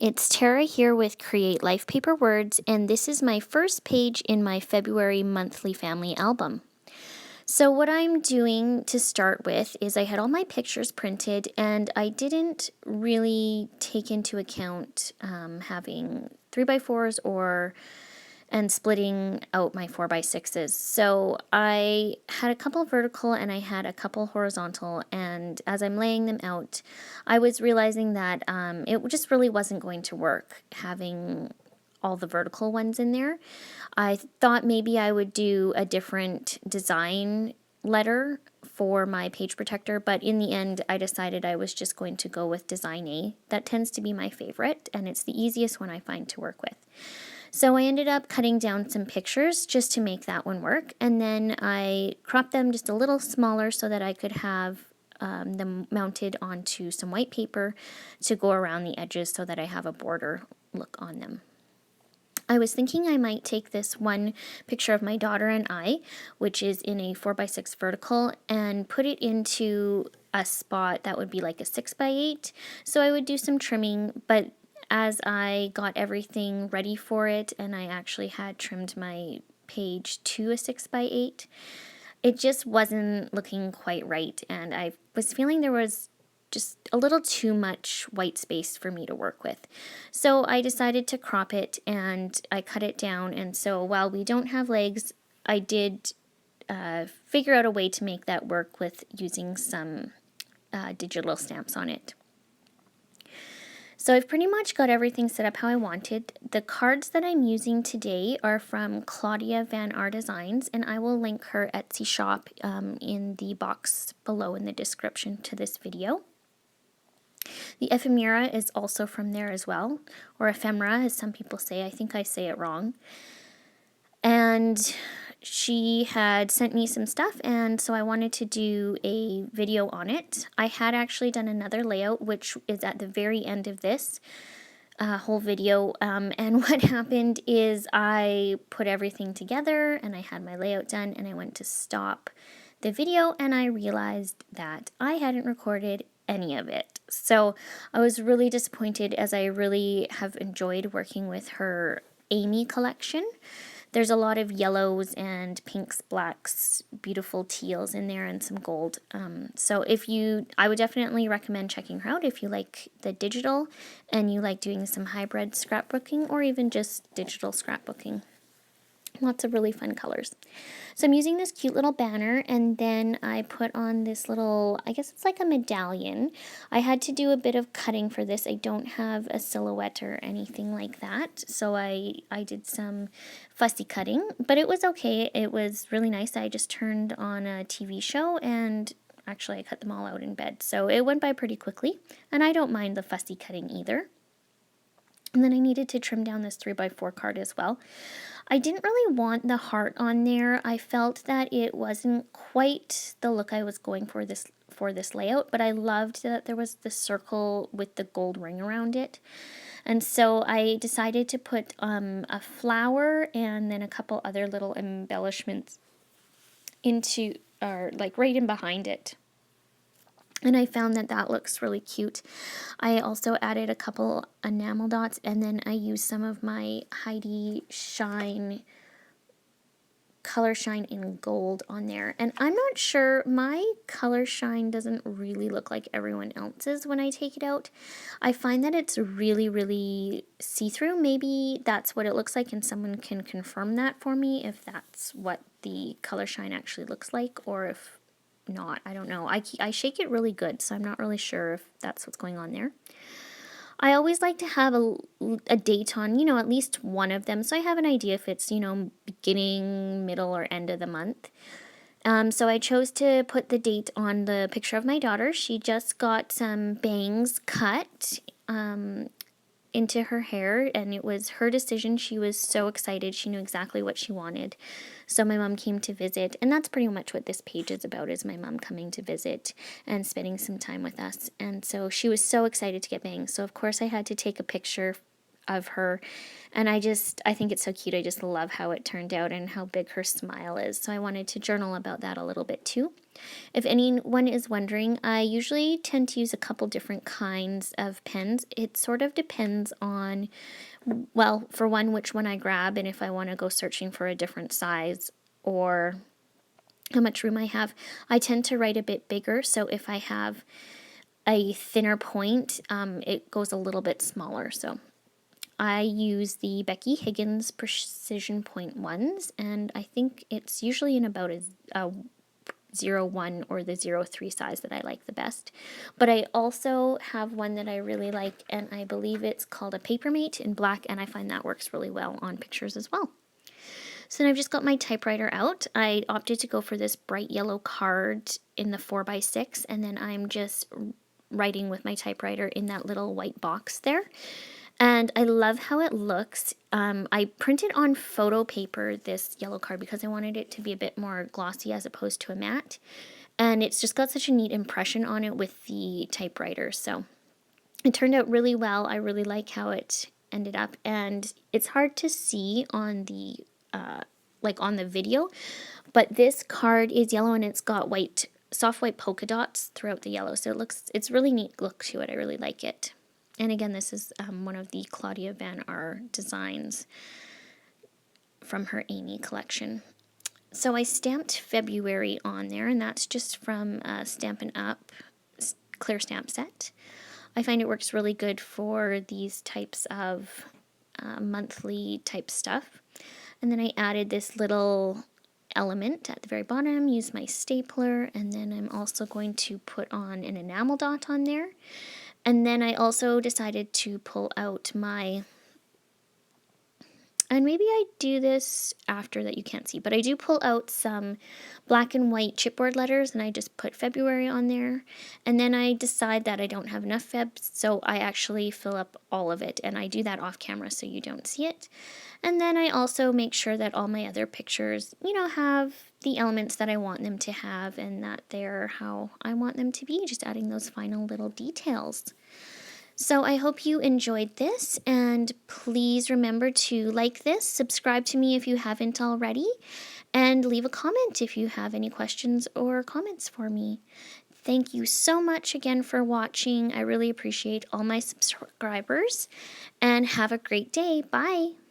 it's Tara here with Create Life Paper Words, and this is my first page in my February monthly family album. So what I'm doing to start with is I had all my pictures printed, and I didn't really take into account having 3x4s and splitting out my 4x6s. So I had a couple vertical and I had a couple horizontal, and as I'm laying them out, I was realizing that it just really wasn't going to work having all the vertical ones in there. I thought maybe I would do a different design letter for my page protector, but in the end I decided I was just going to go with design A. That tends to be my favorite, and it's the easiest one I find to work with. So I ended up cutting down some pictures just to make that one work, and then I cropped them just a little smaller so that I could have them mounted onto some white paper to go around the edges so that I have a border look on them. I was thinking I might take this one picture of my daughter and I, which is in a 4x6 vertical, and put it into a spot that would be like a 6x8. So I would do some trimming, but as I got everything ready for it and I actually had trimmed my page to a 6x8, it just wasn't looking quite right, and I was feeling there was just a little too much white space for me to work with. So I decided to crop it and I cut it down, and so while we don't have legs, I did figure out a way to make that work with using some digital stamps on it. So I've pretty much got everything set up how I wanted. The cards that I'm using today are from Claudia Van R Designs, and I will link her Etsy shop in the box below in the description to this video. The ephemera is also from there as well, or ephemera as some people say. I think I say it wrong. And she had sent me some stuff, and so I wanted to do a video on it. I had actually done another layout, which is at the very end of this whole video, and what happened is I put everything together and I had my layout done, and I went to stop the video and I realized that I hadn't recorded any of it. So I was really disappointed, as I really have enjoyed working with her Amy collection. There's a lot of yellows and pinks, blacks, beautiful teals in there, and some gold. So I would definitely recommend checking her out if you like the digital and you like doing some hybrid scrapbooking or even just digital scrapbooking. Lots of really fun colors. So I'm using this cute little banner, and then I put on this little, I guess it's like a medallion. I had to do a bit of cutting for this. I don't have a silhouette or anything like that, so I did some fussy cutting, but it was okay. It was really nice. I just turned on a TV show, and actually I cut them all out in bed, so it went by pretty quickly, and I don't mind the fussy cutting either. And then I needed to trim down this 3x4 card as well. I didn't really want the heart on there. I felt that it wasn't quite the look I was going for this layout, but I loved that there was the circle with the gold ring around it. And so I decided to put a flower and then a couple other little embellishments into, or like right in behind it. And I found that that looks really cute. I also added a couple enamel dots, and then I used some of my Heidi Shine Color Shine in gold on there. And I'm not sure, my Color Shine doesn't really look like everyone else's when I take it out. I find that it's really, really see-through. Maybe that's what it looks like, and someone can confirm that for me if that's what the Color Shine actually looks like, or if not, I don't know. I shake it really good, so I'm not really sure if that's what's going on there. I always like to have a date on, at least one of them, so I have an idea if it's, beginning, middle, or end of the month. So I chose to put the date on the picture of my daughter. She just got some bangs cut into her hair, and it was her decision. She was so excited. She knew exactly what she wanted. So my mom came to visit, and that's pretty much what this page is about, is my mom coming to visit and spending some time with us. And so she was so excited to get bangs. So of course I had to take a picture of her, and I think it's so cute. I just love how it turned out and how big her smile is. So I wanted to journal about that a little bit too. If anyone is wondering, I usually tend to use a couple different kinds of pens. It sort of depends on, well, for one, which one I grab, and if I want to go searching for a different size or how much room I have. I tend to write a bit bigger, so if I have a thinner point, it goes a little bit smaller. So I use the Becky Higgins Precision Point ones, and I think it's usually in about a 01 or the 03 size that I like the best. But I also have one that I really like, and I believe it's called a Papermate in black, and I find that works really well on pictures as well. So then I've just got my typewriter out. I opted to go for this bright yellow card in the 4x6, and then I'm just writing with my typewriter in that little white box there. And I love how it looks. I printed on photo paper this yellow card because I wanted it to be a bit more glossy as opposed to a matte. And it's just got such a neat impression on it with the typewriter. So it turned out really well. I really like how it ended up. And it's hard to see on the on the video, but this card is yellow and it's got soft white polka dots throughout the yellow. So it's really neat look to it. I really like it. And again, this is one of the Claudia Van R designs from her Amy collection. So I stamped February on there, and that's just from Stampin' Up! Clear stamp set. I find it works really good for these types of monthly type stuff. And then I added this little element at the very bottom, use my stapler, and then I'm also going to put on an enamel dot on there. And then I also decided to pull out and maybe I do this after that, you can't see, but I do pull out some black and white chipboard letters, and I just put February on there. And then I decide that I don't have enough Febs, so I actually fill up all of it, and I do that off camera so you don't see it. And then I also make sure that all my other pictures, have the elements that I want them to have and that they're how I want them to be, just adding those final little details. So I hope you enjoyed this, and please remember to like this, subscribe to me if you haven't already, and leave a comment if you have any questions or comments for me. Thank you so much again for watching. I really appreciate all my subscribers, and have a great day. Bye!